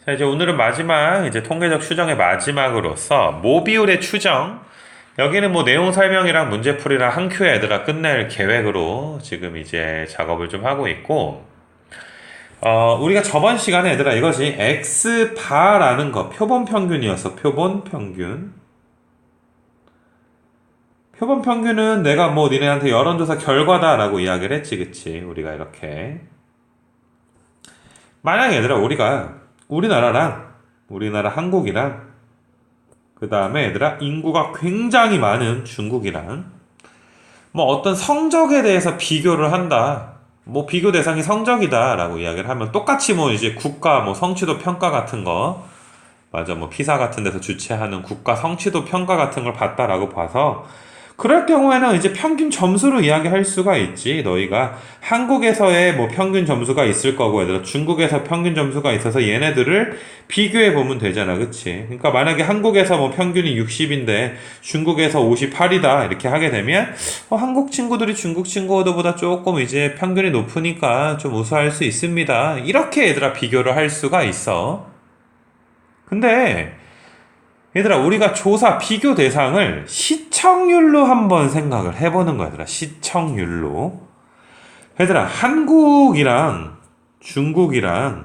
자, 이제 오늘은 마지막, 이제 통계적 추정의 마지막으로서, 모비율의 추정. 여기는 뭐 내용 설명이랑 문제풀이랑 한 큐에 얘들아 끝낼 계획으로 지금 이제 작업을 좀 하고 있고, 우리가 저번 시간에 얘들아 이것이 X바라는 거, 표본 평균이었어. 표본 평균. 표본 평균은 내가 뭐 니네한테 여론조사 결과다라고 이야기를 했지, 그치? 우리가 이렇게. 만약에 얘들아 우리가 우리나라 한국이랑 그 다음에 얘들아 인구가 굉장히 많은 중국이랑 뭐 어떤 성적에 대해서 비교를 한다. 뭐 비교 대상이 성적이다라고 이야기를 하면 똑같이 뭐 이제 국가 뭐 성취도 평가 같은 거 맞아 뭐 피사 같은 데서 주최하는 국가 성취도 평가 같은 걸 봤다라고 봐서 그럴 경우에는 이제 평균 점수로 이야기할 수가 있지. 너희가 한국에서의 뭐 평균 점수가 있을 거고, 얘들아 중국에서 평균 점수가 있어서 얘네들을 비교해 보면 되잖아, 그치? 그러니까 만약에 한국에서 뭐 평균이 60인데 중국에서 58이다 이렇게 하게 되면 한국 친구들이 중국 친구들보다 조금 이제 평균이 높으니까 좀 우수할 수 있습니다. 이렇게 얘들아 비교를 할 수가 있어. 근데 얘들아 우리가 조사 비교 대상을 시청률로 한번 생각을 해보는 거야. 얘들아 시청률로. 얘들아 한국이랑 중국이랑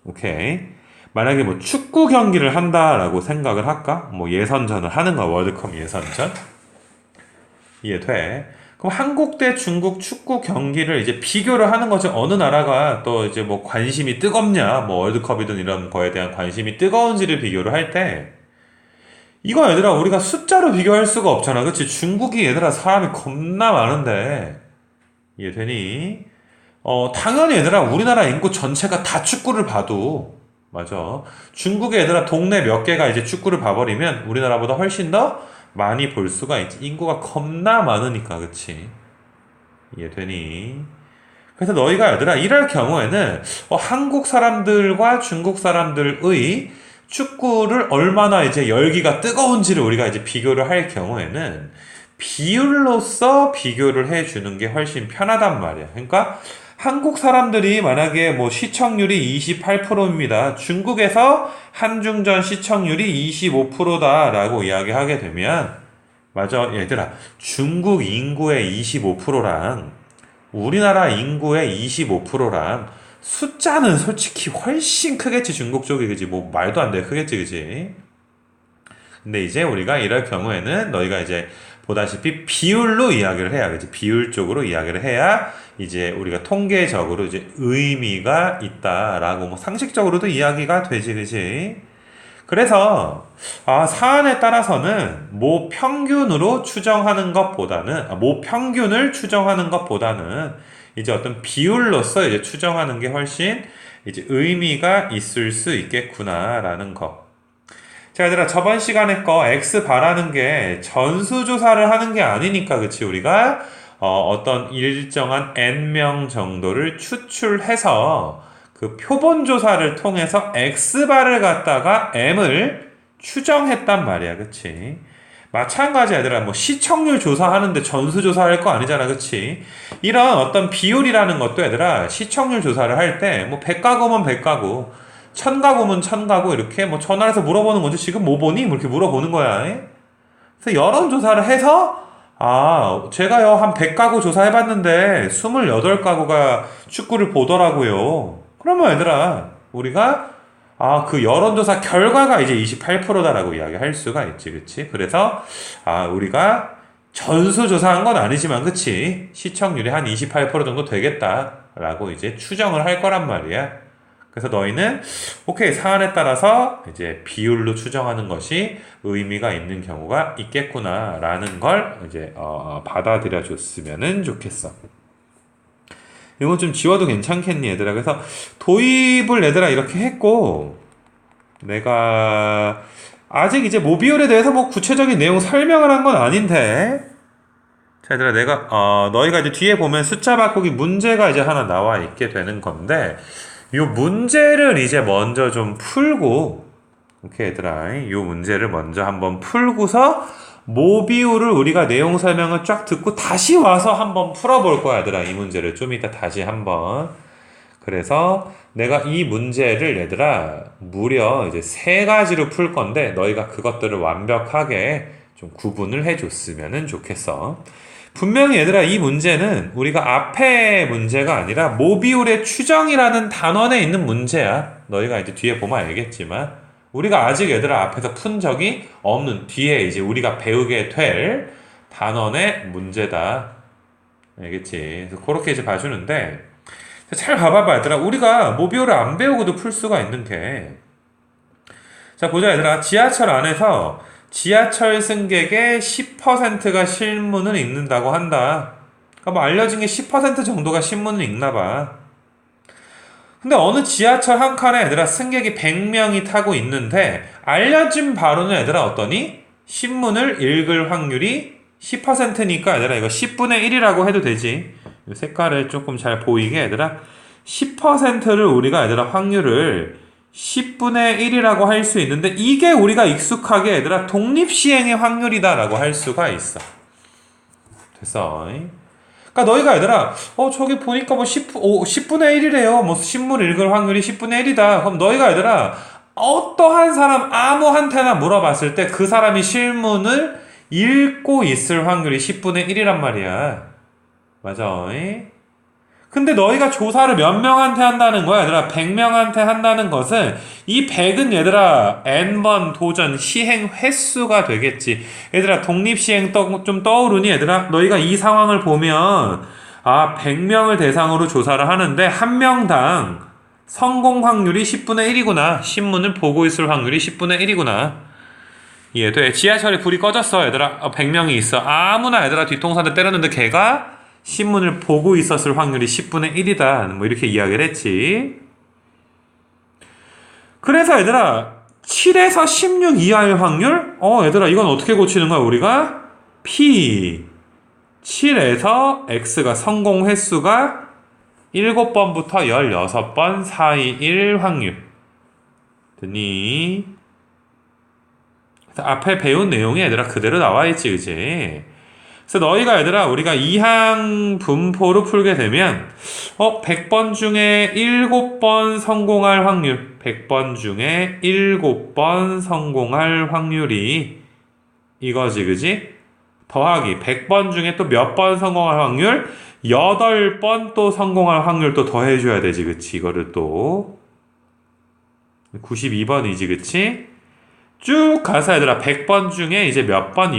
오케이 만약에 뭐 축구 경기를 한다라고 생각을 할까? 뭐 예선전을 하는 거야. 월드컵 예선전. 이해돼? 그럼 한국 대 중국 축구 경기를 이제 비교를 하는 거죠. 어느 나라가 또 이제 뭐 관심이 뜨겁냐, 뭐 월드컵이든 이런 거에 대한 관심이 뜨거운지를 비교를 할때 이거 얘들아 우리가 숫자로 비교할 수가 없잖아, 그치? 중국이 얘들아 사람이 겁나 많은데 이해되니? 당연히 얘들아 우리나라 인구 전체가 다 축구를 봐도 맞아 중국의 얘들아 동네 몇 개가 이제 축구를 봐버리면 우리나라보다 훨씬 더 많이 볼 수가 있지. 인구가 겁나 많으니까, 그치? 이해되니? 그래서 너희가 얘들아 이럴 경우에는 한국 사람들과 중국 사람들의 축구를 얼마나 이제 열기가 뜨거운지를 우리가 이제 비교를 할 경우에는 비율로서 비교를 해주는 게 훨씬 편하단 말이야. 그러니까 한국 사람들이 만약에 뭐 시청률이 28%입니다. 중국에서 한중전 시청률이 25%다라고 이야기하게 되면 맞아 얘들아 중국 인구의 25%랑 우리나라 인구의 25%랑 숫자는 솔직히 훨씬 크겠지. 중국 쪽이 그지 뭐 말도 안 돼 크겠지 그지. 근데 이제 우리가 이럴 경우에는 너희가 이제 보다시피 비율로 이야기를 해야 그지. 비율 쪽으로 이야기를 해야 이제 우리가 통계적으로 이제 의미가 있다라고 뭐 상식적으로도 이야기가 되지 그지. 그래서 사안에 따라서는 모 평균으로 추정하는 것보다는 모 평균을 추정하는 것보다는 이제 어떤 비율로서 이제 추정하는 게 훨씬 이제 의미가 있을 수 있겠구나라는 거. 자, 얘들아, 저번 시간에 거 X바라는 게 전수조사를 하는 게 아니니까, 그치? 우리가, 어떤 일정한 N명 정도를 추출해서 그 표본조사를 통해서 X바를 갖다가 M을 추정했단 말이야, 그치? 마찬가지 얘들아 뭐 시청률 조사하는데 전수 조사할 거 아니잖아, 그치? 이런 어떤 비율이라는 것도 얘들아 시청률 조사를 할 때 뭐 100가구면 100가구 1000가구면 1000가구 이렇게 뭐 전화해서 물어보는 거지. 지금 뭐 보니? 뭐 이렇게 물어보는 거야. 그래서 여론조사를 해서 제가요 한 100가구 조사해봤는데 28가구가 축구를 보더라고요. 그러면 얘들아 우리가 그 여론조사 결과가 이제 28%다라고 이야기할 수가 있지, 그치? 그래서, 우리가 전수조사한 건 아니지만, 그치? 시청률이 한 28% 정도 되겠다라고 이제 추정을 할 거란 말이야. 그래서 너희는, 오케이, 사안에 따라서 이제 비율로 추정하는 것이 의미가 있는 경우가 있겠구나라는 걸 이제, 받아들여 줬으면 좋겠어. 이건 좀 지워도 괜찮겠니 얘들아. 그래서 도입을 얘들아 이렇게 했고 내가 아직 이제 모비율에 대해서 뭐 구체적인 내용 설명을 한 건 아닌데 자 얘들아 내가 너희가 이제 뒤에 보면 숫자 바꾸기 문제가 이제 하나 나와 있게 되는 건데 요 문제를 이제 먼저 좀 풀고 오케이 얘들아 요 문제를 먼저 한번 풀고서 모비율을 우리가 내용 설명을 쫙 듣고 다시 와서 한번 풀어볼 거야, 얘들아. 이 문제를 좀 이따 다시 한번. 그래서 내가 이 문제를 얘들아 무려 이제 3가지로 풀 건데 너희가 그것들을 완벽하게 좀 구분을 해줬으면 좋겠어. 분명히 얘들아 이 문제는 우리가 앞에 문제가 아니라 모비울의 추정이라는 단원에 있는 문제야. 너희가 이제 뒤에 보면 알겠지만 우리가 아직 얘들아 앞에서 푼 적이 없는 뒤에 이제 우리가 배우게 될 단원의 문제다. 알겠지? 그래서 그렇게 이제 봐주는데 잘 봐봐봐 얘들아. 우리가 모비울을 안 배우고도 풀 수가 있는 게 자 보자 얘들아. 지하철 안에서 지하철 승객의 10%가 신문을 읽는다고 한다. 그러니까 뭐 알려진 게 10% 정도가 신문을 읽나 봐. 근데 어느 지하철 한 칸에 얘들아 승객이 100명이 타고 있는데 알려진 바로는 얘들아 어떠니? 신문을 읽을 확률이 10%니까 얘들아 이거 10분의 1이라고 해도 되지. 이 색깔을 조금 잘 보이게 얘들아 10%를 우리가 얘들아 확률을 10분의 1이라고 할 수 있는데 이게 우리가 익숙하게 얘들아 독립시행의 확률이다 라고 할 수가 있어. 됐어. 그러니까 너희가 얘들아 저기 보니까 뭐 10분의 1이래요. 뭐 신문 읽을 확률이 10분의 1이다. 그럼 너희가 얘들아 어떠한 사람 아무한테나 물어봤을 때 그 사람이 신문을 읽고 있을 확률이 10분의 1이란 말이야. 맞아. 근데 너희가 조사를 몇 명한테 한다는 거야 얘들아. 100명한테 한다는 것은 이 100은 얘들아 n번 도전 시행 횟수가 되겠지. 얘들아 독립시행 좀 떠오르니 얘들아. 너희가 이 상황을 보면 100명을 대상으로 조사를 하는데 한 명당 성공 확률이 10분의 1이구나. 신문을 보고 있을 확률이 10분의 1이구나. 이해돼? 지하철에 불이 꺼졌어 얘들아. 100명이 있어. 아무나 얘들아 뒤통수한테 때렸는데 걔가 신문을 보고 있었을 확률이 10분의 1이다. 뭐 이렇게 이야기를 했지. 그래서 얘들아 7에서 16 이하의 확률? 얘들아 이건 어떻게 고치는 거야 우리가? P 7에서 X가 성공 횟수가 7번부터 16번 사이일 확률. 됐니? 앞에 배운 내용이 얘들아 그대로 나와있지 그치? 그래서 너희가 얘들아 우리가 이항 분포로 풀게 되면 100번 중에 7번 성공할 확률 100번 중에 7번 성공할 확률이 이거지 그지? 더하기 100번 중에 또 몇 번 성공할 확률 8번 또 성공할 확률 또 더해줘야 되지 그치? 이거를 또 92번이지 그치? 쭉 가서 얘들아 100번 중에 이제 몇 번?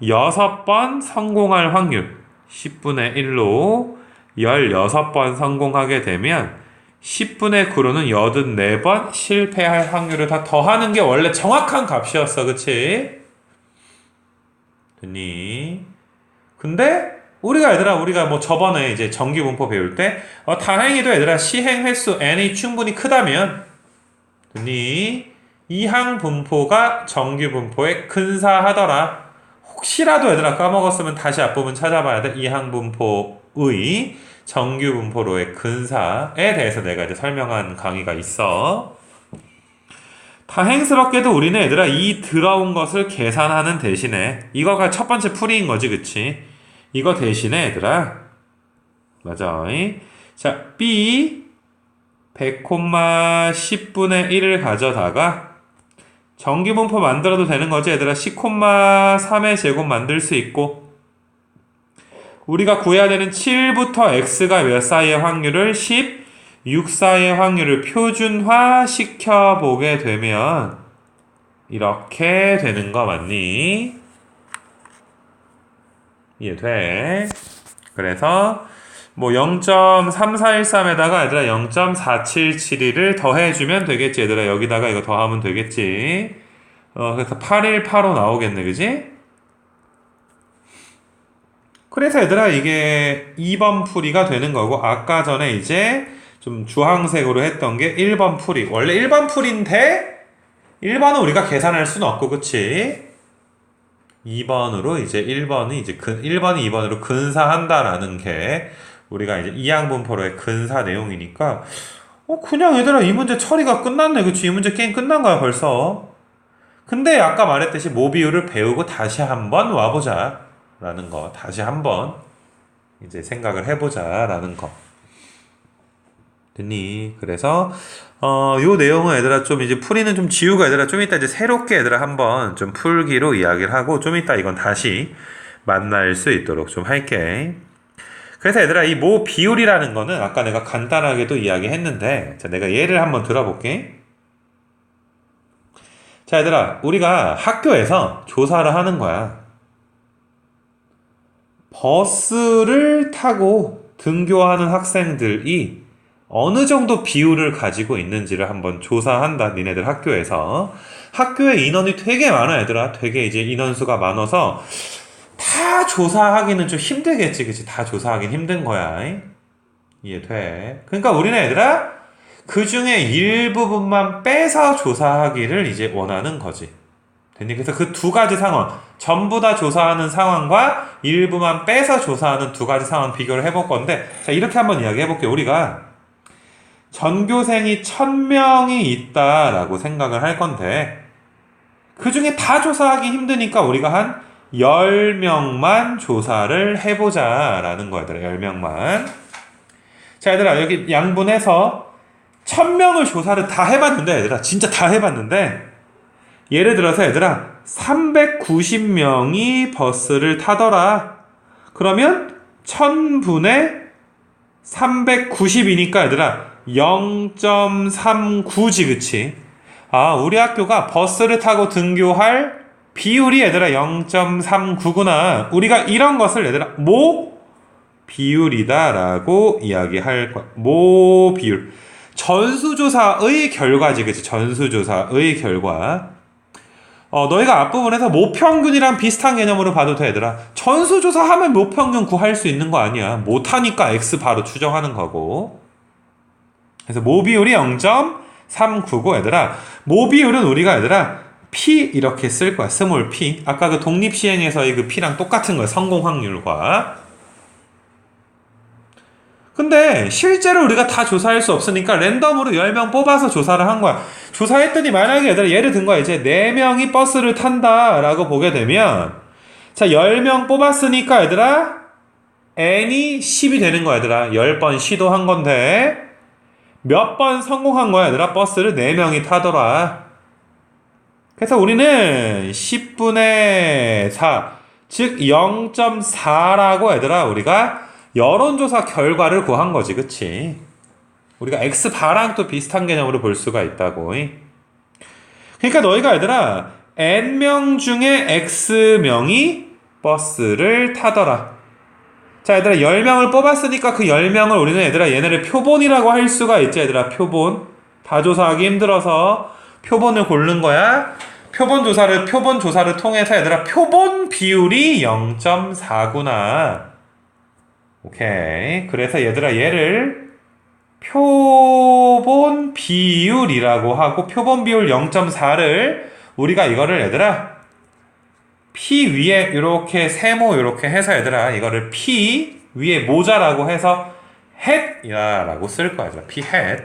16번 성공할 확률 10분의 1로 16번 성공하게 되면 10분의 9로는 84번 실패할 확률을 다 더하는 게 원래 정확한 값이었어 그치? 됐니? 근데 우리가 뭐 저번에 이제 정규분포 배울 때 다행히도 얘들아 시행 횟수 n이 충분히 크다면 됐니? 이항 분포가 정규 분포에 근사하더라. 혹시라도 얘들아 까먹었으면 다시 앞부분 찾아봐야 돼. 이항 분포의 정규 분포로의 근사에 대해서 내가 이제 설명한 강의가 있어. 다행스럽게도 우리는 얘들아 이 들어온 것을 계산하는 대신에 이거가 첫 번째 풀이인 거지 그치? 이거 대신에 얘들아 맞아. 자 B 100, 10분의 1을 가져다가 정규분포 만들어도 되는 거지 얘들아. 10,3의 제곱 만들 수 있고 우리가 구해야 되는 7부터 x가 몇 사이의 확률을 6 사이의 확률을 표준화 시켜보게 되면 이렇게 되는 거 맞니? 이해돼? 그래서 뭐 0.3413에다가 얘들아 0.4772를 더해주면 되겠지 얘들아. 여기다가 이거 더하면 되겠지. 그래서 8185 나오겠네 그지? 그래서 얘들아 이게 2번 풀이가 되는 거고 아까 전에 이제 좀 주황색으로 했던 게 1번 풀이. 원래 1번 풀인데 1번은 우리가 계산할 수는 없고 그치? 2번으로 이제 1번이 이제 1번이 2번으로 근사한다라는 게 우리가 이제 이항분포로의 근사 내용이니까 그냥 얘들아 이 문제 처리가 끝났네 그치? 이 문제 게임 끝난 거야 벌써. 근데 아까 말했듯이 모비율을 배우고 다시 한번 와보자 라는 거. 다시 한번 이제 생각을 해보자 라는 거. 됐니? 그래서 요 내용은 얘들아 좀 이제 풀이는 좀 지우고 얘들아 좀 이따 이제 새롭게 얘들아 한번 좀 풀기로 이야기를 하고 좀 이따 이건 다시 만날 수 있도록 좀 할게. 그래서 얘들아 이 모 비율이라는 거는 아까 내가 간단하게도 이야기했는데 자 내가 예를 한번 들어볼게. 자 얘들아 우리가 학교에서 조사를 하는 거야. 버스를 타고 등교하는 학생들이 어느 정도 비율을 가지고 있는지를 한번 조사한다. 니네들 학교에서. 학교에 인원이 되게 많아 얘들아. 되게 이제 인원수가 많아서 다 조사하기는 좀 힘들겠지. 그치? 다 조사하긴 힘든 거야. 이해돼? 그러니까 우리는 얘들아 그 중에 일부분만 빼서 조사하기를 이제 원하는 거지. 됐니? 그래서 그 두 가지 상황, 전부 다 조사하는 상황과 일부만 빼서 조사하는 두 가지 상황 비교를 해볼 건데, 자, 이렇게 한번 이야기 해볼게요. 우리가 전교생이 1000명이 있다라고 생각을 할 건데, 그 중에 다 조사하기 힘드니까 우리가 한 10명만 조사를 해보자라는 거야, 얘들아. 10명만. 자, 얘들아, 여기 양분해서 1000명을 조사를 다 해봤는데, 얘들아, 진짜 다 해봤는데, 예를 들어서 얘들아 390명이 버스를 타더라. 그러면 1000분의 390이니까 얘들아 0.39지 그치? 아 우리 학교가 버스를 타고 등교할 비율이 얘들아 0.39구나. 우리가 이런 것을 얘들아 모 비율이다 라고 이야기할 거야. 모 비율 전수조사의 결과지 그치? 전수조사의 결과. 너희가 앞부분에서 모평균이랑 비슷한 개념으로 봐도 돼, 얘들아. 전수조사하면 모평균 구할 수 있는 거 아니야. 못하니까 X 바로 추정하는 거고. 그래서 모비율이 0.399, 얘들아. 모비율은 우리가, 얘들아, P 이렇게 쓸 거야. 스몰 P. 아까 그 독립시행에서의 그 P랑 똑같은 거야. 성공 확률과. 근데 실제로 우리가 다 조사할 수 없으니까 랜덤으로 10명 뽑아서 조사를 한 거야. 조사했더니 만약에 얘들아 예를 든 거야. 이제 4명이 버스를 탄다 라고 보게 되면 자 10명 뽑았으니까 얘들아 N이 10이 되는 거야. 얘들아 10번 시도한 건데 몇 번 성공한 거야. 얘들아 버스를 4명이 타더라. 그래서 우리는 10분의 4 즉 0.4라고 얘들아 우리가 여론조사 결과를 구한 거지, 그치? 우리가 X바랑 또 비슷한 개념으로 볼 수가 있다고. 그러니까 너희가 얘들아, N명 중에 X명이 버스를 타더라. 자, 얘들아, 10명을 뽑았으니까 그 10명을 우리는 얘들아, 얘네를 표본이라고 할 수가 있지, 얘들아, 표본. 다 조사하기 힘들어서 표본을 고른 거야. 표본 조사를 통해서 얘들아, 표본 비율이 0.4구나. 오케이. 그래서 얘들아 얘를 표본 비율이라고 하고 표본 비율 0.4를 우리가 이거를 얘들아 P 위에 이렇게 세모 이렇게 해서 얘들아 이거를 P 위에 모자라고 해서 햇이라고 쓸 거야. 얘들아. P 햇.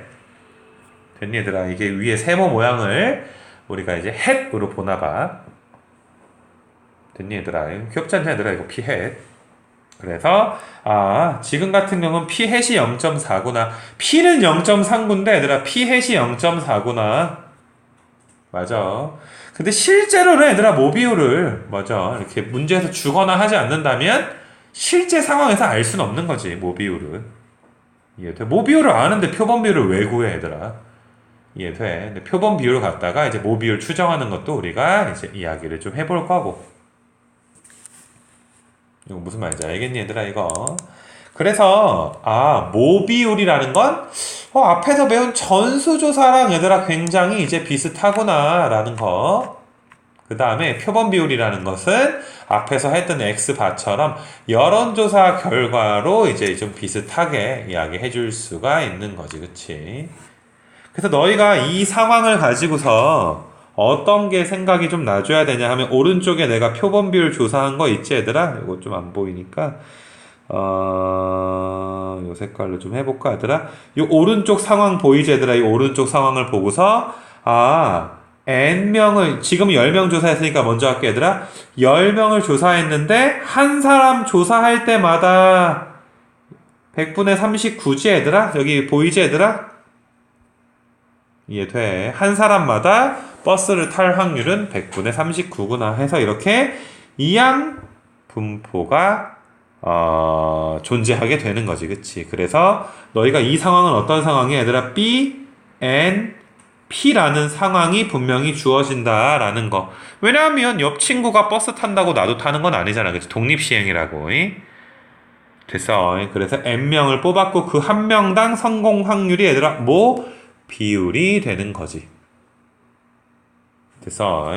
됐니 얘들아? 이게 위에 세모 모양을 우리가 이제 햇으로 보나 봐. 됐니 얘들아? 귀엽지 않냐 얘들아? 이거 P 햇. 그래서 지금 같은 경우는 P 햇이 0.4구나. P는 0.39인데 얘들아 P 햇이 0.4구나. 맞아. 근데 실제로는 얘들아 모비율을 맞아 이렇게 문제에서 주거나 하지 않는다면 실제 상황에서 알 수는 없는 거지. 모비율은 이해돼? 모비율을 아는데 표본 비율을 왜 구해 얘들아? 이해돼? 근데 표본 비율을 갖다가 이제 모비율 추정하는 것도 우리가 이제 이야기를 좀 해볼 거고. 이거 무슨 말인지 알겠니 얘들아 이거? 그래서 모비율이라는 건 앞에서 배운 전수조사랑 얘들아 굉장히 이제 비슷하구나 라는 거. 그 다음에 표본 비율이라는 것은 앞에서 했던 X바처럼 여론조사 결과로 이제 좀 비슷하게 이야기해 줄 수가 있는 거지. 그치? 그래서 너희가 이 상황을 가지고서 어떤 게 생각이 좀 나줘야 되냐 하면 오른쪽에 내가 표본 비율 조사한 거 있지 얘들아? 이거 좀 안 보이니까 요 색깔로 좀 해볼까 얘들아? 이 오른쪽 상황 보이지 얘들아? 이 오른쪽 상황을 보고서 N명을 지금 10명 조사했으니까 먼저 할게 얘들아. 10명을 조사했는데 한 사람 조사할 때마다 100분의 39지 얘들아? 여기 보이지 얘들아? 이해돼. 한 사람마다 버스를 탈 확률은 100분의 39구나 해서 이렇게 이항 분포가 존재하게 되는 거지. 그치? 그래서 너희가 이 상황은 어떤 상황이야 얘들아? B, N, P라는 상황이 분명히 주어진다라는 거. 왜냐하면 옆 친구가 버스 탄다고 나도 타는 건 아니잖아. 그치? 독립시행이라고. 됐어. 그래서 N명을 뽑았고 그 한 명당 성공 확률이 얘들아 뭐? 비율이 되는 거지. 됐어.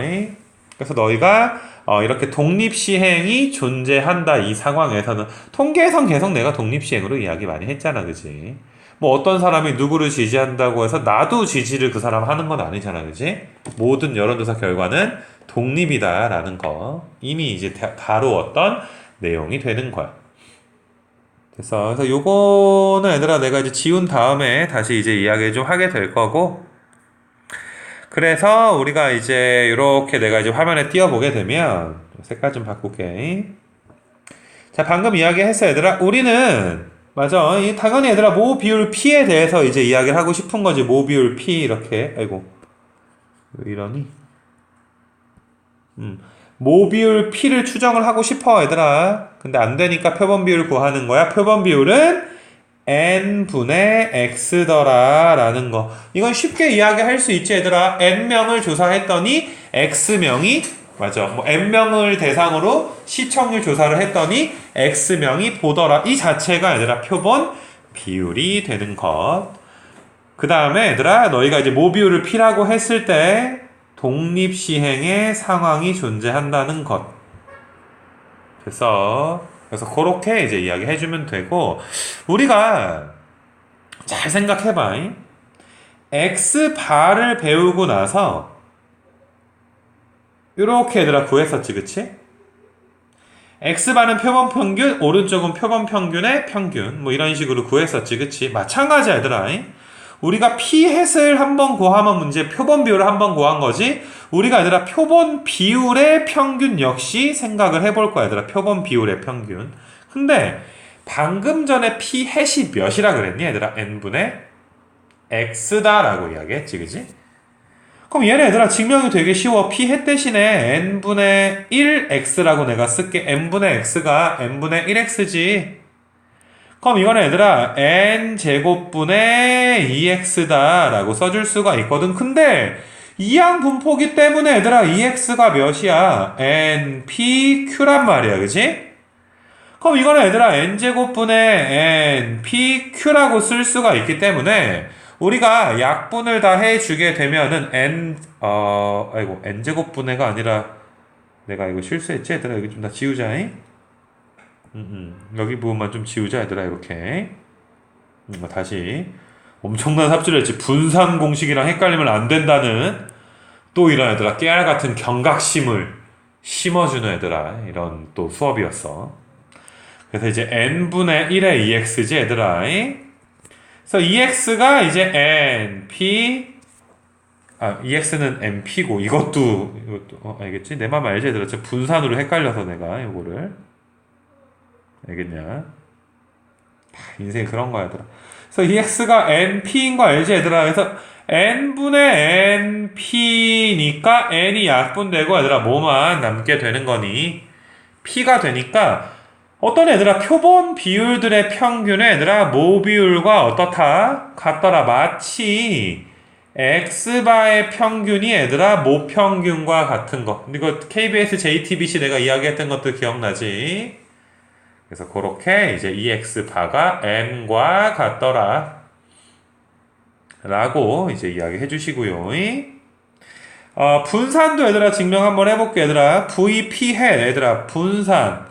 그래서 너희가 이렇게 독립시행이 존재한다 이 상황에서는 통계에선 계속 내가 독립시행으로 이야기 많이 했잖아. 그지? 뭐 어떤 사람이 누구를 지지한다고 해서 나도 지지를 그 사람 하는 건 아니잖아. 그지? 모든 여론조사 결과는 독립이다라는 거 이미 이제 다루었던 내용이 되는 거야. 그래서 요거는 얘들아 내가 이제 지운 다음에 다시 이제 이야기 좀 하게 될 거고, 그래서 우리가 이제 이렇게 내가 이제 화면에 띄워보게 되면 색깔 좀 바꿀게. 자, 방금 이야기했어 얘들아. 우리는 맞아. 당연히 얘들아 모 비율 P에 대해서 이제 이야기를 하고 싶은 거지. 모 비율 P 이렇게. 아이고 왜 이러니? 모 비율 P를 추정을 하고 싶어 얘들아. 근데 안 되니까 표본 비율 구하는 거야. 표본 비율은 n분의 x더라 라는 거. 이건 쉽게 이야기할 수 있지 얘들아. n명을 조사했더니 x명이 맞아. 뭐 n명을 대상으로 시청률 조사를 했더니 x명이 보더라. 이 자체가 얘들아 표본 비율이 되는 것. 그 다음에 얘들아 너희가 이제 모 비율을 P라고 했을 때 독립시행의 상황이 존재한다는 것. 그래서 그렇게 이제 이야기 해주면 되고, 우리가 잘 생각해봐. X바를 배우고 나서 이렇게 얘들아 구했었지. 그치? X바는 표본 평균, 오른쪽은 표본 평균의 평균, 뭐 이런 식으로 구했었지. 그치? 마찬가지야 얘들아. 우리가 P햇을 한번 구하면 문제 표본 비율을 한번 구한 거지. 우리가 얘들아 표본 비율의 평균 역시 생각을 해볼 거야 얘들아. 표본 비율의 평균. 근데 방금 전에 P햇이 몇이라 그랬니 얘들아? n분의 x다 라고 이야기했지. 그지? 그럼 얘네 얘들아 증명이 되게 쉬워. P햇 대신에 n분의 1x라고 내가 쓸게. n분의 x가 n분의 1x지. 그럼 이거는 얘들아 n제곱분의 2x다 라고 써줄 수가 있거든. 근데 이항 분포기 때문에 얘들아 2x가 몇이야? npq란 말이야. 그치? 그럼 이거는 얘들아 n제곱분의 npq라고 쓸 수가 있기 때문에 우리가 약분을 다 해주게 되면은 n제곱분의가 아니라 내가 이거 실수했지? 얘들아 여기 좀 다 지우자잉. 여기 부분만 좀 지우자 얘들아. 이렇게 다시 엄청난 삽질을 했지. 분산 공식이랑 헷갈리면 안 된다는 또 이런 얘들아 깨알같은 경각심을 심어주는 얘들아 이런 또 수업이었어. 그래서 이제 n분의 1의 2x지 얘들아. 그래서 2x가 이제 ex는 np고 이것도 알겠지? 내 맘 알지 얘들아? 분산으로 헷갈려서 내가 이거를 알겠냐? 인생이 그런 거야 얘들아. 그래서 EX가 NP인 거 알지 얘들아? 그래서 N분의 NP니까 N이 약분되고 얘들아 뭐만 남게 되는 거니? P가 되니까 어떤 얘들아 표본 비율들의 평균에 얘들아 모 비율과 어떻다? 같더라. 마치 X바의 평균이 얘들아 모 평균과 같은 거. 이거 KBS JTBC 내가 이야기했던 것도 기억나지? 그래서 그렇게 이제 EX바가 N과 같더라 라고 이제 이야기 해주시고요. 분산도 얘들아 증명 한번 해볼게 얘들아. VP해 얘들아 분산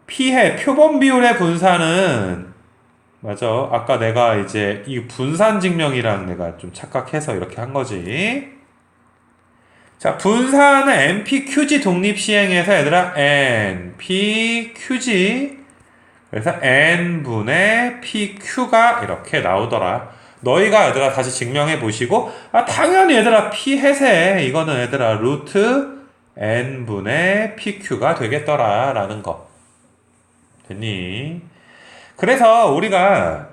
P해 표본 비율의 분산은 맞아. 아까 내가 이제 이 분산 증명이랑 내가 좀 착각해서 이렇게 한 거지. 자, 분산은 NPQG 독립시행에서 얘들아 NPQG 그래서 N분의 PQ가 이렇게 나오더라. 너희가 얘들아 다시 증명해 보시고 당연히 얘들아 P햇에 이거는 얘들아 루트 N분의 PQ가 되겠더라 라는 거 됐니? 그래서 우리가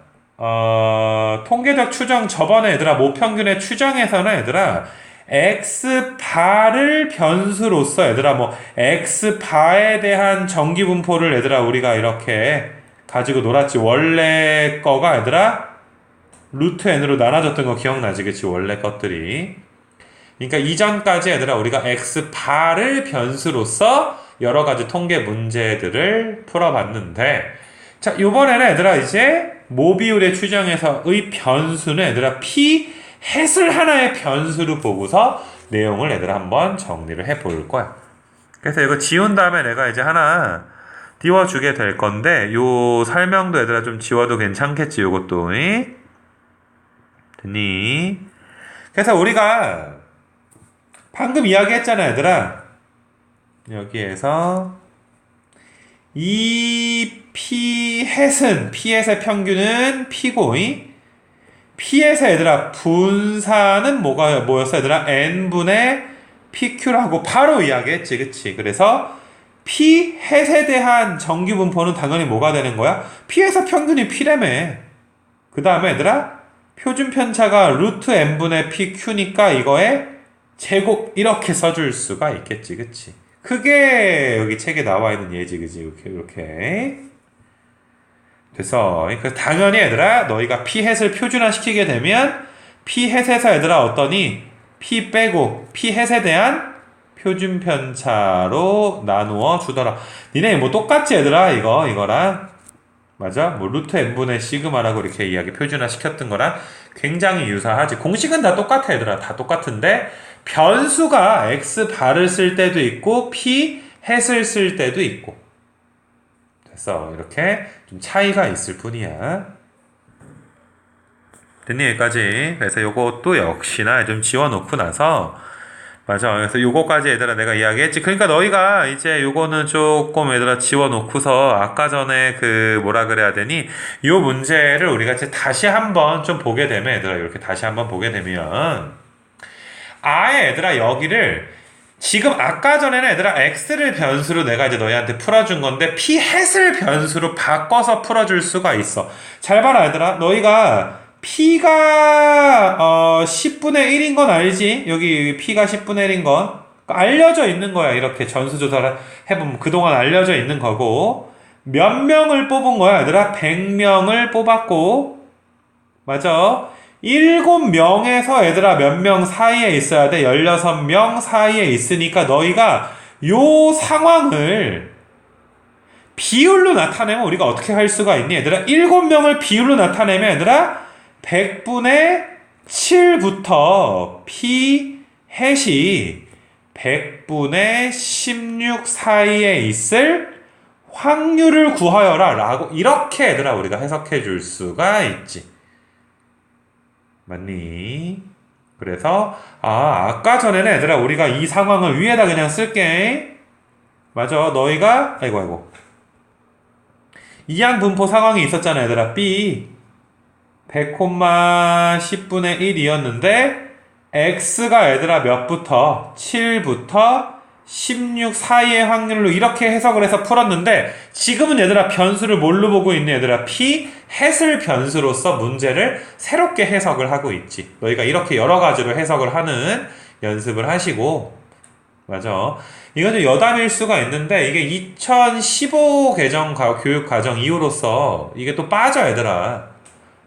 통계적 추정 저번에 얘들아 모평균의 추정에서는 얘들아 x바를 변수로서 얘들아 뭐 x바에 대한 정기분포를 얘들아 우리가 이렇게 가지고 놀았지. 원래 거가 얘들아 루트 n으로 나눠졌던 거 기억나지? 그치? 원래 것들이. 그러니까 이전까지 얘들아 우리가 x바를 변수로서 여러 가지 통계 문제들을 풀어봤는데, 자, 요번에는 얘들아 이제 모비율의 추정에서의 변수는 얘들아 p 햇을 하나의 변수로 보고서 내용을 얘들아 한번 정리를 해 볼 거야. 그래서 이거 지운 다음에 내가 이제 하나 띄워주게 될 건데, 요 설명도 얘들아 좀 지워도 괜찮겠지, 요것도. 됐니? 그래서 우리가 방금 이야기했잖아, 얘들아. 여기에서 이 p 햇은 p햇의 평균은 p고, p에서 얘들아 분산은 뭐였어 얘들아? n분의 pq라고 바로 이야기했지, 그치? 그래서 p 햇에 대한 정기분포는 당연히 뭐가 되는 거야? p에서 평균이 p라며. 그 다음에 얘들아 표준 편차가 루트 n분의 pq니까 이거에 제곱 이렇게 써줄 수가 있겠지, 그치? 그게 여기 책에 나와 있는 예지, 그치? 이렇게. 됐어. 그 당연히 얘들아 너희가 p햇을 표준화 시키게 되면 p햇에서 얘들아 어떠니? p 빼고 p햇에 대한 표준 편차로 나누어 주더라. 니네 뭐 똑같지 얘들아? 이거랑 맞아? 뭐 루트 n분의 시그마라고 이렇게 이야기 표준화 시켰던 거랑 굉장히 유사하지. 공식은 다 똑같아 얘들아. 다 똑같은데 변수가 x바를 쓸 때도 있고 p햇을 쓸 때도 있고. 됐어. 이렇게 좀 차이가 있을 뿐이야. 됐니? 여기까지. 그래서 요것도 역시나 좀 지워놓고 나서 맞아. 그래서 요거까지 얘들아 내가 이야기했지. 그러니까 너희가 이제 요거는 조금 얘들아 지워놓고서 아까 전에 그 뭐라 그래야 되니? 요 문제를 우리가 이제 다시 한번 좀 보게 되면 얘들아 이렇게 다시 한번 보게 되면 아예 얘들아 여기를 지금 아까 전에는 얘들아 x를 변수로 내가 이제 너희한테 풀어준 건데 p햇을 변수로 바꿔서 풀어줄 수가 있어. 잘 봐라 얘들아. 너희가 p가 10분의 1인 건 알지? 여기 p가 10분의 1인 건 알려져 있는 거야. 이렇게 전수조사를 해보면 그동안 알려져 있는 거고 몇 명을 뽑은 거야 얘들아? 100명을 뽑았고 맞아. 7명에서 얘들아 몇 명 사이에 있어야 돼? 16명 사이에 있으니까 너희가 요 상황을 비율로 나타내면 우리가 어떻게 할 수가 있니? 얘들아 7명을 비율로 나타내면 얘들아 100분의 7부터 p 햇이 100분의 16 사이에 있을 확률을 구하여라 라고 이렇게 얘들아 우리가 해석해 줄 수가 있지. 맞니? 그래서 아까 전에는 얘들아 우리가 이 상황을 위에다 그냥 쓸게. 맞아. 너희가 아이고 이항 분포 상황이 있었잖아 얘들아. b 100,10분의 1이었는데 x가 얘들아 몇부터 7부터 16 사이의 확률로 이렇게 해석을 해서 풀었는데 지금은 얘들아 변수를 뭘로 보고 있니 얘들아? p 햇을 변수로서 문제를 새롭게 해석을 하고 있지. 너희가 이렇게 여러 가지로 해석을 하는 연습을 하시고 맞아. 이건 좀 여담일 수가 있는데 이게 2015 개정 교육 과정 이후로서 이게 또 빠져 얘들아.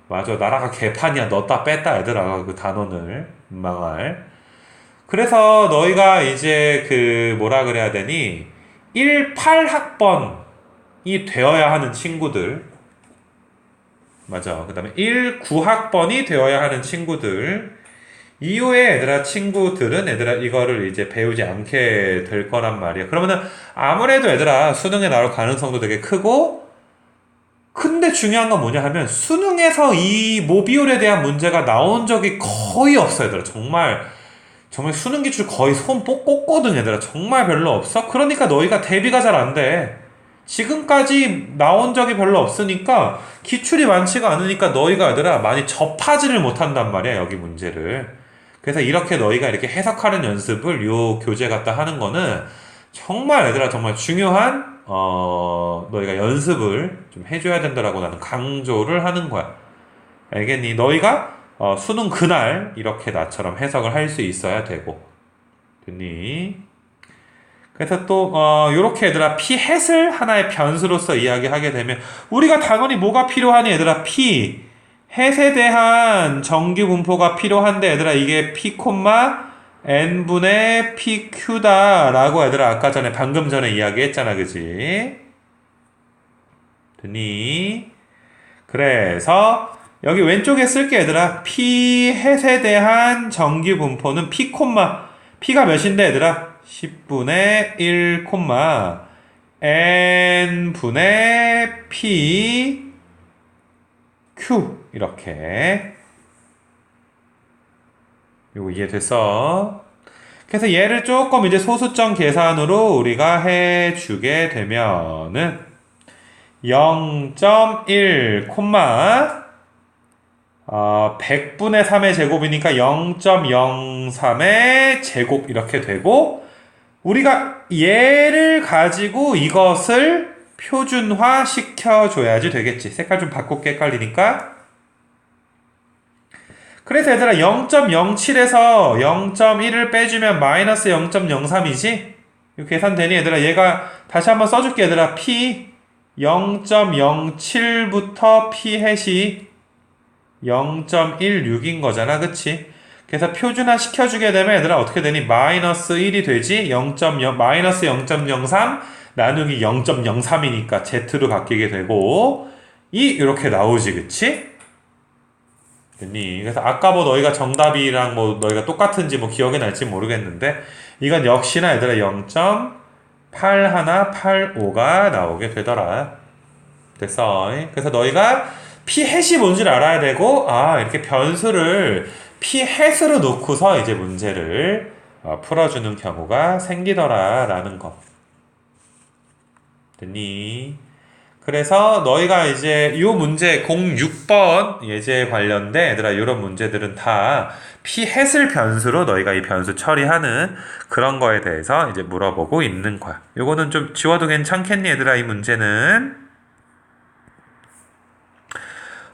맞아. 나라가 개판이야. 넣었다 뺐다 얘들아. 그 단원을 망할. 그래서 너희가 이제 그 뭐라 그래야 되니 18학번이 되어야 하는 친구들 맞아. 그 다음에 19학번이 되어야 하는 친구들 이후에 얘들아 친구들은 얘들아 이거를 이제 배우지 않게 될 거란 말이야. 그러면은 아무래도 얘들아 수능에 나올 가능성도 되게 크고 근데 중요한 건 뭐냐 하면 수능에서 이 모비율에 대한 문제가 나온 적이 거의 없어 얘들아. 정말 수능 기출 거의 손 꽂거든 얘들아. 정말 별로 없어. 그러니까 너희가 대비가 잘 안 돼. 지금까지 나온 적이 별로 없으니까 기출이 많지가 않으니까 너희가 얘들아 많이 접하지를 못한단 말이야 여기 문제를. 그래서 이렇게 너희가 이렇게 해석하는 연습을 요 교재 갖다 하는 거는 정말 얘들아 정말 중요한 너희가 연습을 좀 해줘야 된다라고 나는 강조를 하는 거야. 알겠니? 너희가 수능 그날 이렇게 나처럼 해석을 할 수 있어야 되고. 됐니? 그래서 또 요렇게 얘들아 p햇을 하나의 변수로서 이야기하게 되면 우리가 당연히 뭐가 필요하니 얘들아 p햇에 대한 정규 분포가 필요한데 얘들아 이게 p, n분의 pq다 라고 얘들아 아까 전에 방금 전에 이야기했잖아. 그지? 됐니? 그래서 여기 왼쪽에 쓸게 얘들아 p햇에 대한 정규 분포는 p가 몇인데 얘들아 10분의 1, n분의 p q 이렇게 요거 이해됐어? 그래서 얘를 조금 이제 소수점 계산으로 우리가 해주게 되면은 0.1, 100분의 3의 제곱이니까 0.03의 제곱 이렇게 되고 우리가 얘를 가지고 이것을 표준화 시켜줘야지 되겠지. 색깔 좀 바꿀게 헷갈리니까. 그래서 얘들아 0.07에서 0.1을 빼주면 마이너스 0.03이지? 이거 계산되니 얘들아 얘가 다시 한번 써줄게 얘들아 p 0.07부터 p햇이 0.16인 거잖아. 그치? 그래서 표준화 시켜주게 되면 얘들아 어떻게 되니? 마이너스 1이 되지? 마이너스 0.03 나누기 0.03이니까 Z로 바뀌게 되고 이렇게 나오지. 그치? 됐니? 그래서 아까 뭐 너희가 정답이랑 뭐 너희가 똑같은지 뭐 기억이 날지 모르겠는데 이건 역시나 얘들아 0.8185가 나오게 되더라. 됐어. 그래서 너희가 p햇이 뭔지를 알아야 되고 이렇게 변수를 p햇으로 놓고서 이제 문제를 풀어주는 경우가 생기더라 라는 거. 됐니? 그래서 너희가 이제 이 문제 06번 예제 관련된 얘들아 이런 문제들은 다 p햇을 변수로 너희가 이 변수 처리하는 그런 거에 대해서 이제 물어보고 있는 거야. 요거는 좀 지워도 괜찮겠니 얘들아 이 문제는?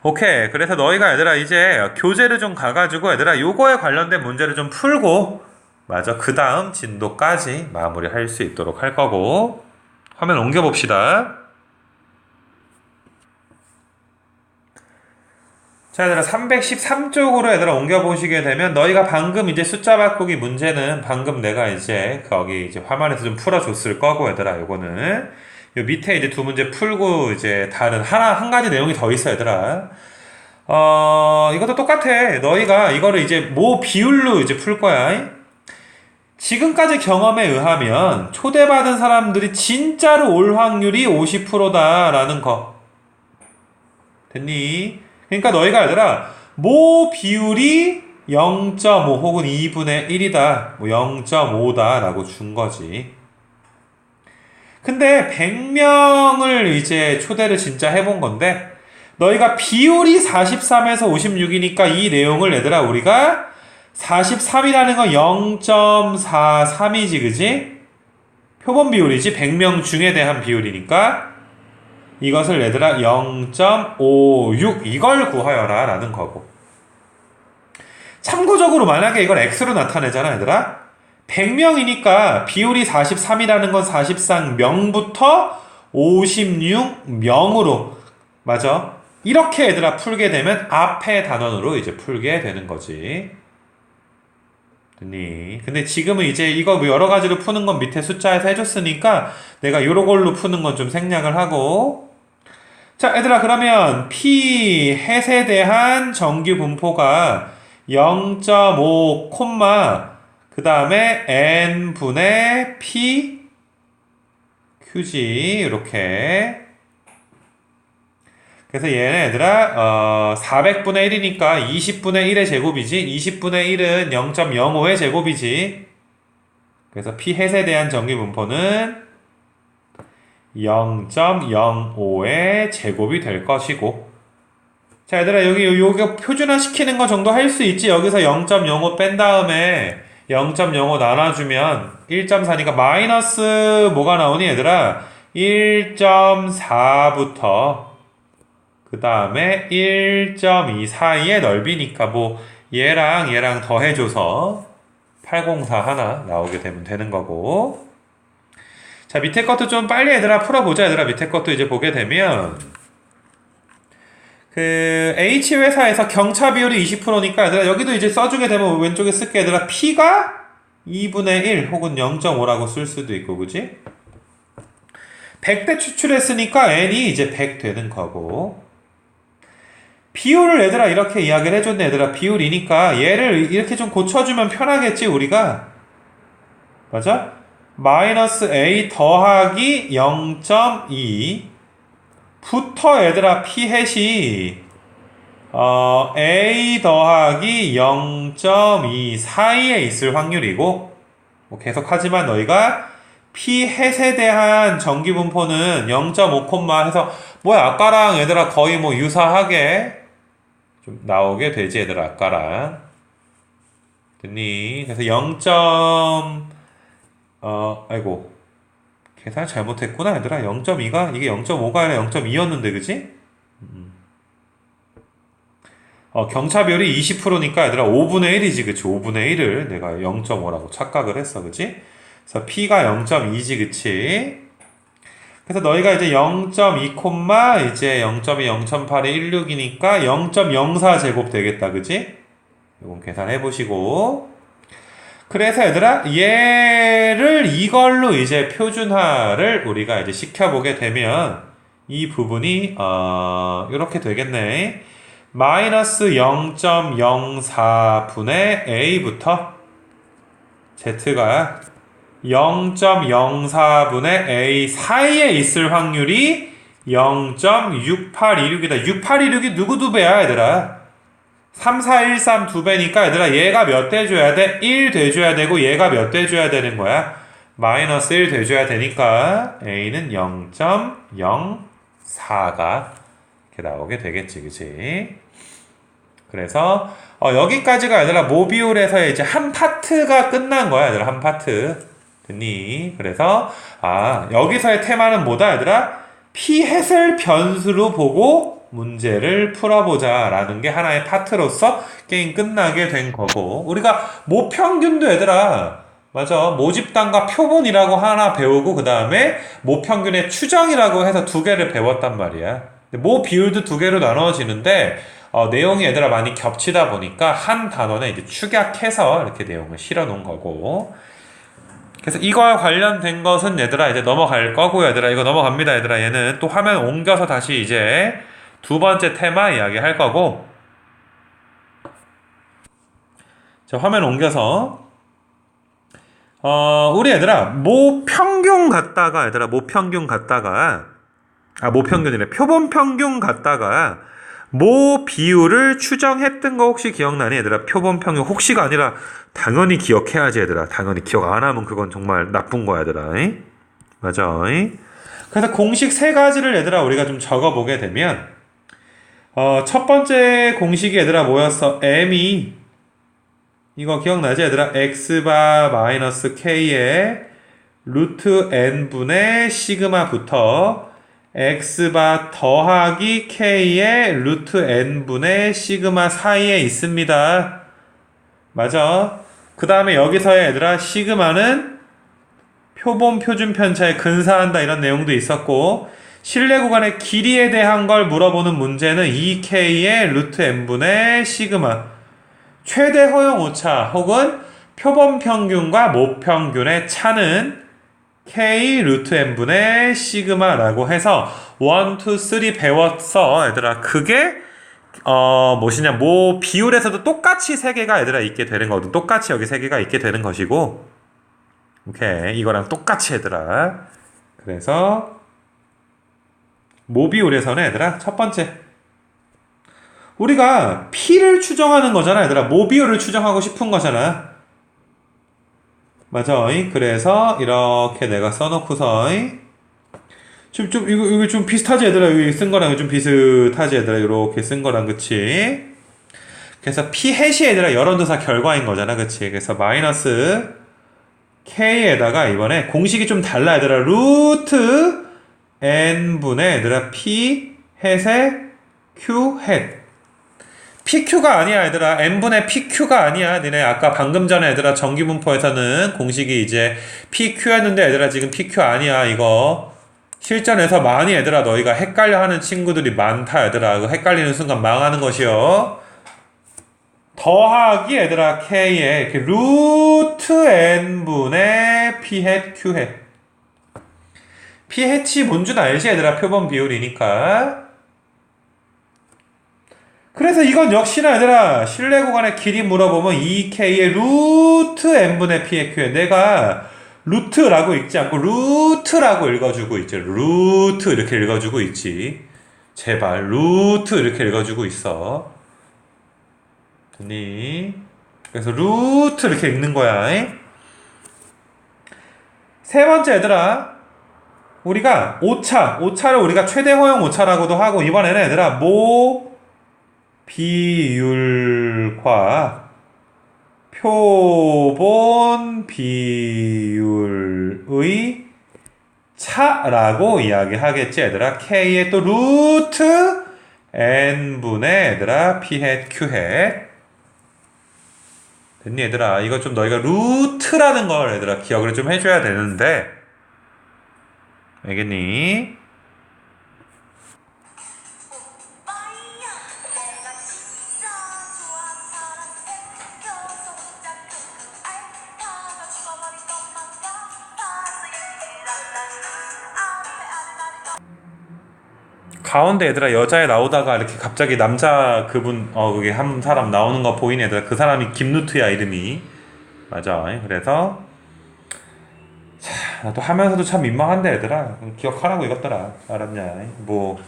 오케이. 그래서 너희가 얘들아 이제 교재를 좀 가가지고 얘들아 요거에 관련된 문제를 좀 풀고 맞아. 그 다음 진도까지 마무리할 수 있도록 할 거고 화면 옮겨봅시다. 자, 얘들아 313쪽으로 얘들아 옮겨보시게 되면 너희가 방금 이제 숫자 바꾸기 문제는 방금 내가 이제 거기 이제 화면에서 좀 풀어줬을 거고 얘들아 요거는 요 밑에 이제 두 문제 풀고 이제 다른 한 가지 내용이 더 있어 얘들아. 이것도 똑같아. 너희가 이거를 이제 뭐 비율로 이제 풀 거야. 지금까지 경험에 의하면 초대받은 사람들이 진짜로 올 확률이 50%다라는 거. 됐니? 그러니까 너희가 얘들아 모 비율이 0.5 혹은 2분의 1이다. 뭐 0.5다 라고 준 거지. 근데 100명을 이제 초대를 진짜 해본 건데 너희가 비율이 43에서 56이니까 이 내용을 얘들아 우리가 43이라는 건 0.43이지 그지? 표본 비율이지 100명 중에 대한 비율이니까 이것을 얘들아 0.56 이걸 구하여라 라는 거고 참고적으로 만약에 이걸 x로 나타내잖아 얘들아 100명이니까 비율이 43이라는 건 사실상 명부터 56명으로 맞아 이렇게 얘들아 풀게 되면 앞에 단원으로 이제 풀게 되는 거지. 됐니? 근데 지금은 이제 이거 뭐 여러 가지로 푸는 건 밑에 숫자에서 해줬으니까 내가 요런 걸로 푸는 건 좀 생략을 하고 자 얘들아 그러면 p햇에 대한 정규 분포가 0.5, 그 다음에 n분의 p qg 이렇게 그래서 얘는 얘들아 400분의 1이니까 20분의 1의 제곱이지 20분의 1은 0.05의 제곱이지 그래서 p햇에 대한 정규 분포는 0.05의 제곱이 될 것이고 자 얘들아 여기 표준화 시키는 거 정도 할 수 있지 여기서 0.05 뺀 다음에 0.05 나눠주면 1.4니까 마이너스 뭐가 나오니 얘들아 1.4부터 그 다음에 1.2 사이의 넓이니까 뭐 얘랑 얘랑 더해줘서 804 하나 나오게 되면 되는 거고. 자, 밑에 것도 좀 빨리 얘들아 풀어보자. 얘들아 밑에 것도 이제 보게 되면 그 H회사에서 경차 비율이 20%니까 얘들아 여기도 이제 써주게 되면 왼쪽에 쓸게. 얘들아 P가 2분의 1 혹은 0.5라고 쓸 수도 있고, 그지? 100대 추출했으니까 N이 이제 100 되는 거고, 비율을 얘들아 이렇게 이야기를 해줬네. 얘들아 비율이니까 얘를 이렇게 좀 고쳐주면 편하겠지 우리가. 맞아? 마이너스 A 더하기 0.2 부터 얘들아 P 햇이 A 더하기 0.2 사이에 있을 확률이고, 뭐 계속하지만 너희가 P 햇에 대한 전기분포는 0.5 해서 뭐야 아까랑 얘들아 거의 뭐 유사하게 좀 나오게 되지 얘들아 아까랑. 됐니? 그래서 0. 아이고 계산 잘못했구나 얘들아. 0.2가 이게 0.5가 아니라 0.2였는데 그지? 경차비율이 20%니까 얘들아 5분의 1이지 그치? 5분의 1을 내가 0.5라고 착각을 했어 그치? 그래서 P가 0.2지 그치? 그래서 너희가 이제 0.2 이제 0.2 0.8이 16이니까 0.04 제곱 되겠다 그치? 이건 계산해 보시고. 그래서 얘들아 얘를 이걸로 이제 표준화를 우리가 이제 시켜보게 되면 이 부분이 이렇게 되겠네. 마이너스 0.04분의 A부터 Z가 0.04분의 A 사이에 있을 확률이 0.6826이다. 6826이 누구 두 배야 얘들아? 3413 두 배니까 얘들아 얘가 몇 대 줘야 돼? 1 돼줘야 되고 얘가 몇 대 줘야 되는 거야? 마이너스 1 돼줘야 되니까 A는 0.04가 이렇게 나오게 되겠지 그치? 그래서 여기까지가 얘들아 모비율에서 이제 한 파트가 끝난 거야 얘들아. 한 파트 됐니? 그래서 여기서의 테마는 뭐다 얘들아? P햇을 변수로 보고 문제를 풀어보자 라는 게 하나의 파트로서 게임 끝나게 된 거고, 우리가 모평균도 얘들아 맞아 모집단과 표본이라고 하나 배우고 그 다음에 모평균의 추정이라고 해서 두 개를 배웠단 말이야. 모 비율도 두 개로 나눠지는데 내용이 얘들아 많이 겹치다 보니까 한 단원에 이제 축약해서 이렇게 내용을 실어 놓은 거고. 그래서 이거와 관련된 것은 얘들아 이제 넘어갈 거고, 얘들아 이거 넘어갑니다 얘들아. 얘는 또 화면 옮겨서 다시 이제 두 번째 테마 이야기 할 거고. 자, 화면 옮겨서 우리 얘들아 모평균 갖다가 얘들아 모평균이래. 표본 평균 갖다가 모 비율을 추정했던 거 혹시 기억나니 얘들아? 표본 평균 혹시가 아니라 당연히 기억해야지 얘들아. 당연히 기억 안 하면 그건 정말 나쁜 거야 얘들아. 맞아. 그래서 공식 세 가지를 얘들아 우리가 좀 적어보게 되면 첫 번째 공식이 얘들아 뭐였어? M이 이거 기억나지 얘들아? X바 마이너스 K의 루트 N분의 시그마부터 X바 더하기 K의 루트 N분의 시그마 사이에 있습니다. 맞아. 그 다음에 여기서의 얘들아 시그마는 표본 표준 편차에 근사한다 이런 내용도 있었고, 실내 구간의 길이에 대한 걸 물어보는 문제는 2K의 루트 N분의 시그마, 최대 허용 오차 혹은 표본 평균과 모평균의 차는 K 루트 N분의 시그마라고 해서 1, 2, 3 배웠어 얘들아. 그게 무엇이냐 모 비율에서도 똑같이 세 개가 얘들아 있게 되는 거거든. 똑같이 여기 세 개가 있게 되는 것이고, 오케이 이거랑 똑같이 얘들아. 그래서 모비율에서는 얘들아 첫 번째 우리가 P를 추정하는 거잖아 얘들아. 모비율을 추정하고 싶은 거잖아. 맞아. 그래서 이렇게 내가 써놓고서 이거 좀 비슷하지 얘들아. 여기 쓴 거랑 좀 비슷하지 얘들아. 이렇게 쓴 거랑 그치? 그래서 P 햇이 얘들아 여론조사 결과인 거잖아 그치? 그래서 마이너스 K에다가 이번에 공식이 좀 달라 얘들아. 루트 n분의 얘들아 p 햇에 q 햇. pq가 아니야 얘들아. n분의 pq가 아니야. 니네 아까 방금 전에 얘들아 전기분포에서는 공식이 이제 pq였는데 얘들아 지금 pq 아니야. 이거 실전에서 많이 얘들아 너희가 헷갈려 하는 친구들이 많다 얘들아. 그 헷갈리는 순간 망하는 것이요. 더하기 얘들아 k에 이렇게 루트 n분의 p 햇 q 햇. p 햇이 뭔줄 알지 얘들아. 표본 비율이니까. 그래서 이건 역시나 얘들아 실내 구간의 길이 물어보면 2k의 루트 n분의 p의 q에 내가 루트라고 읽지 않고 루트라고 읽어주고 있지. 루트 이렇게 읽어주고 있지. 제발 루트 이렇게 읽어주고 있어. 됐니? 그래서 루트 이렇게 읽는 거야. 세 번째 얘들아 우리가 오차를 우리가 최대 허용 오차라고도 하고 이번에는 얘들아 모 비율과 표본 비율의 차라고 이야기하겠지 얘들아. k의 또 루트 n분의 얘들아 p 햇 q 햇. 됐니 얘들아? 이거 좀 너희가 루트라는 걸 얘들아 기억을 좀 해줘야 되는데 알겠니? 가운데 얘들아 여자애 나오다가 이렇게 갑자기 남자 그분 그게 한 사람 나오는 거 보이네 얘들아. 그 사람이 김루트야 이름이. 맞아. 그래서 나도 하면서도 참 민망한데 얘들아 기억하라고 이것더라. 알았냐? 뭐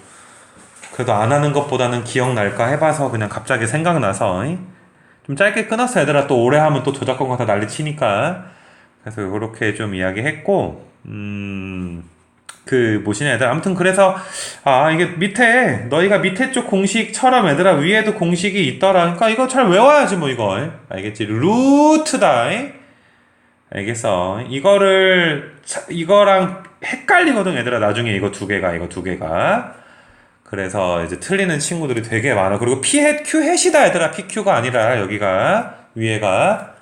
그래도 안 하는 것보다는 기억날까 해봐서 그냥 갑자기 생각나서 좀 짧게 끊었어 얘들아. 또 오래 하면 또 저작권 같아 난리 치니까. 그래서 그렇게 좀 이야기했고 그 뭐시냐 얘들아. 아무튼 그래서 이게 밑에 너희가 밑에 쪽 공식처럼 얘들아 위에도 공식이 있더라. 그러니까 이거 잘 외워야지 뭐 이거. 알겠지? 루트다. 알겠어. 이거랑 헷갈리거든 얘들아. 나중에 이거 두 개가. 그래서 이제 틀리는 친구들이 되게 많아. 그리고 p 햇 q 햇이다 얘들아. pq가 아니라 여기가 위에가.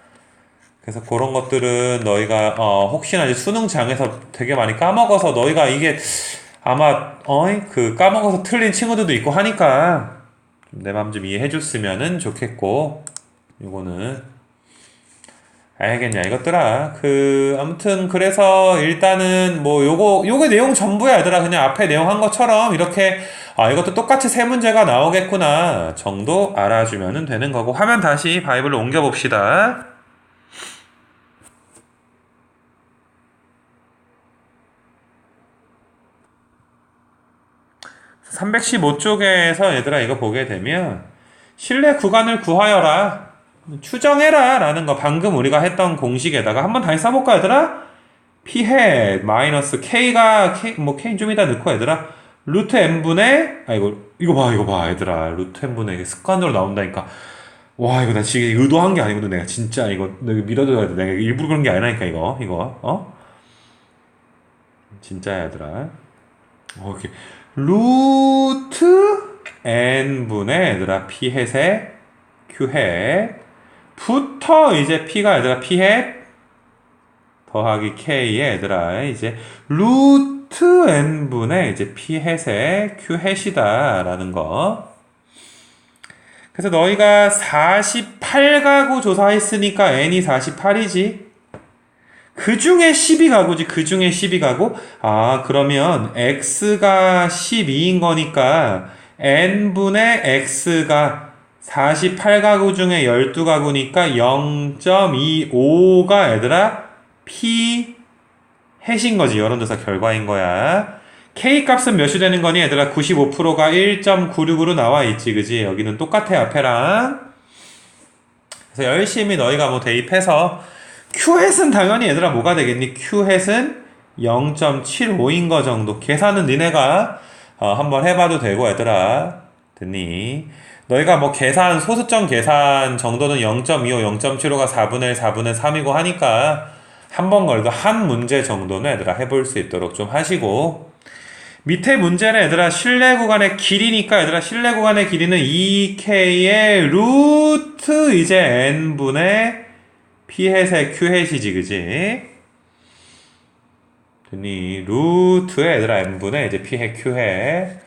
그래서 그런 것들은 너희가 혹시나 이제 수능장에서 되게 많이 까먹어서 너희가 이게 아마 그 까먹어서 틀린 친구들도 있고 하니까 내 맘 좀 이해해 줬으면은 좋겠고. 이거는 알겠냐 이것들아. 아무튼 그래서 일단은 뭐 요거 내용 전부야 얘들아. 그냥 앞에 내용 한 것처럼 이렇게 이것도 똑같이 세 문제가 나오겠구나 정도 알아주면은 되는 거고. 화면 다시 바이블로 옮겨 봅시다. 315쪽에서 얘들아 이거 보게 되면 실내 구간을 구하여라 추정해라 라는 거 방금 우리가 했던 공식에다가 한번 다시 써볼까 얘들아? p 햇 마이너스 k가 k 좀 이따 넣고 얘들아 루트 n분의 이거 봐 얘들아. 루트 n분의 습관으로 나온다니까. 와 이거 나 지금 의도한 게 아니거든. 내가 진짜 이거 내가 밀어줘야 돼. 내가 일부러 그런 게 아니라니까 이거 진짜 얘들아. 이렇게 루트 n분의 얘들아 p 햇에 q 햇 부터 이제 p가 얘들아 p 햇 더하기 k에 얘들아 이제 루트 n분의 이제 p 햇에 q 햇이다 라는 거. 그래서 너희가 48가구 조사했으니까 n이 48이지. 그 중에 12가구지. 그 중에 12가구. 그러면 x가 12인 거니까 n분의 x가 48가구 중에 12가구니까 0.25가 얘들아 p 햇인 거지. 여론조사 결과인 거야. k 값은 몇이 되는 거니 얘들아? 95%가 1.96으로 나와 있지. 그지? 여기는 똑같아 앞에랑. 그래서 열심히 너희가 뭐 대입해서 Q햇은 당연히 얘들아 뭐가 되겠니? Q햇은 0.75인 거 정도. 계산은 니네가 한번 해봐도 되고 얘들아. 됐니? 너희가 뭐 계산 소수점 계산 정도는 0.25, 0.75가 4분의 1, 4분의 3이고 하니까 한 번 걸도 한 문제 정도는 얘들아 해볼 수 있도록 좀 하시고 밑에 문제는 얘들아 실내 구간의 길이니까 얘들아 실내 구간의 길이는 2k의 루트 이제 n분의 p 햇의 q 햇이지 그지? 됐니? 루트에 얘들아 n분의 이제 p 햇 q 햇.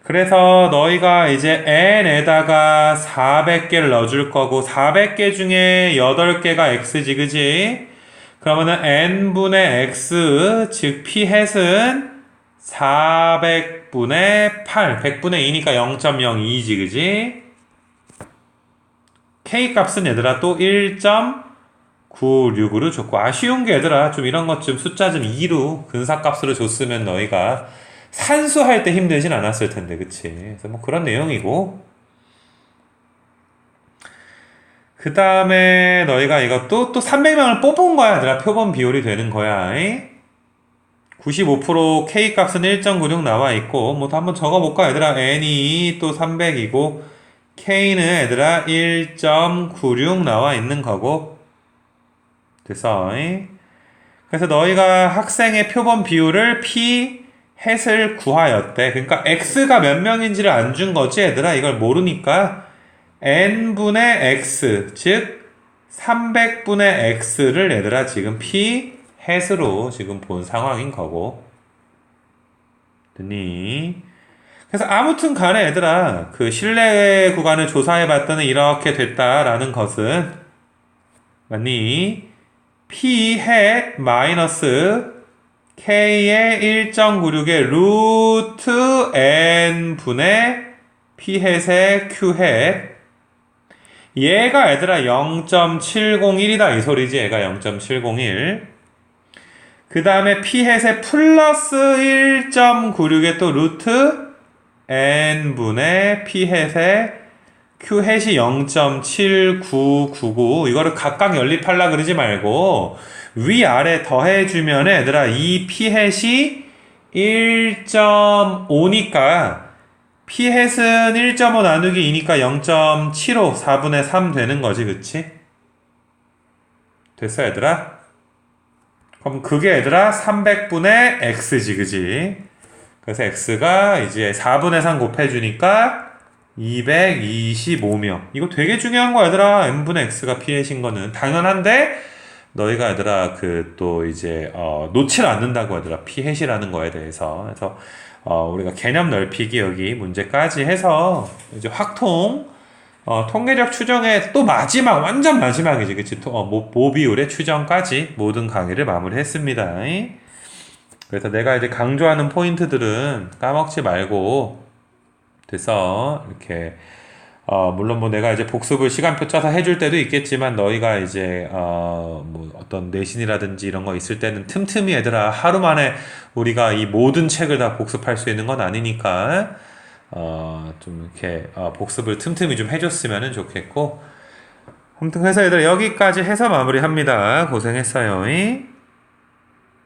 그래서 너희가 이제 n에다가 400개를 넣어줄 거고 400개 중에 8개가 x지 그지? 그러면은 n분의 x 즉 p 햇은 400분의 8 100분의 2니까 0.02지 그지? k 값은 얘들아 또 1.96으로 줬고 아쉬운 게 얘들아 좀 이런 것 좀 숫자 좀 2로 근사값으로 줬으면 너희가 산수할 때 힘들진 않았을 텐데 그치? 그래서 뭐 그런 내용이고 그 다음에 너희가 이것도 또 300명을 뽑은 거야 얘들아 표본 비율이 되는 거야 95% K 값은 1.96 나와 있고 뭐 한번 적어볼까 얘들아 N이 또 300이고 K는 얘들아 1.96 나와 있는 거고 됐어 그래서 너희가 학생의 표본 비율을 P 햇을 구하였대 그러니까 X가 몇 명인지를 안 준 거지 얘들아 이걸 모르니까 N분의 X 즉 300분의 X를 얘들아 지금 P 햇으로 지금 본 상황인 거고 됐니? 그래서 아무튼 간에 얘들아 그 실내 구간을 조사해 봤더니 이렇게 됐다라는 것은 맞니? P 햇 마이너스 K의 1.96의 루트 N분의 P 햇의 Q 햇 얘가 얘들아 0.701이다 이 소리지 얘가 0.701 그 다음에 p 햇의 플러스 1.96의 또 루트 n분의 p 햇의 q 햇이 0.7999 이거를 각각 연립하려 그러지 말고 위아래 더해주면 얘들아 이 p 햇이 1.5니까 p 햇은 1.5 나누기 2니까 0.75 4분의 3 되는 거지 그치? 됐어 얘들아? 그럼 그게 얘들아 300분의 x지 그지? 그래서 x가 이제 4분의 3 곱해주니까 225명 이거 되게 중요한 거야 얘들아 n분의 x가 p햇인 거는 당연한데 너희가 얘들아 그 또 이제 놓칠 않는다고 얘들아 p햇이라는 거에 대해서 그래서 우리가 개념 넓히기 여기 문제까지 해서 이제 확통 통계적 추정의 또 마지막 완전 마지막이지 그치 모비율의 추정까지 모든 강의를 마무리했습니다 그래서 내가 이제 강조하는 포인트들은 까먹지 말고 됐어 이렇게 물론 뭐 내가 이제 복습을 시간표 짜서 해줄 때도 있겠지만 너희가 이제 뭐 어떤 내신이라든지 이런 거 있을 때는 틈틈이 얘들아 하루 만에 우리가 이 모든 책을 다 복습할 수 있는 건 아니니까 좀 이렇게 복습을 틈틈이 좀 해줬으면 좋겠고 아무튼 그래서 얘들아 여기까지 해서 마무리합니다. 고생했어요.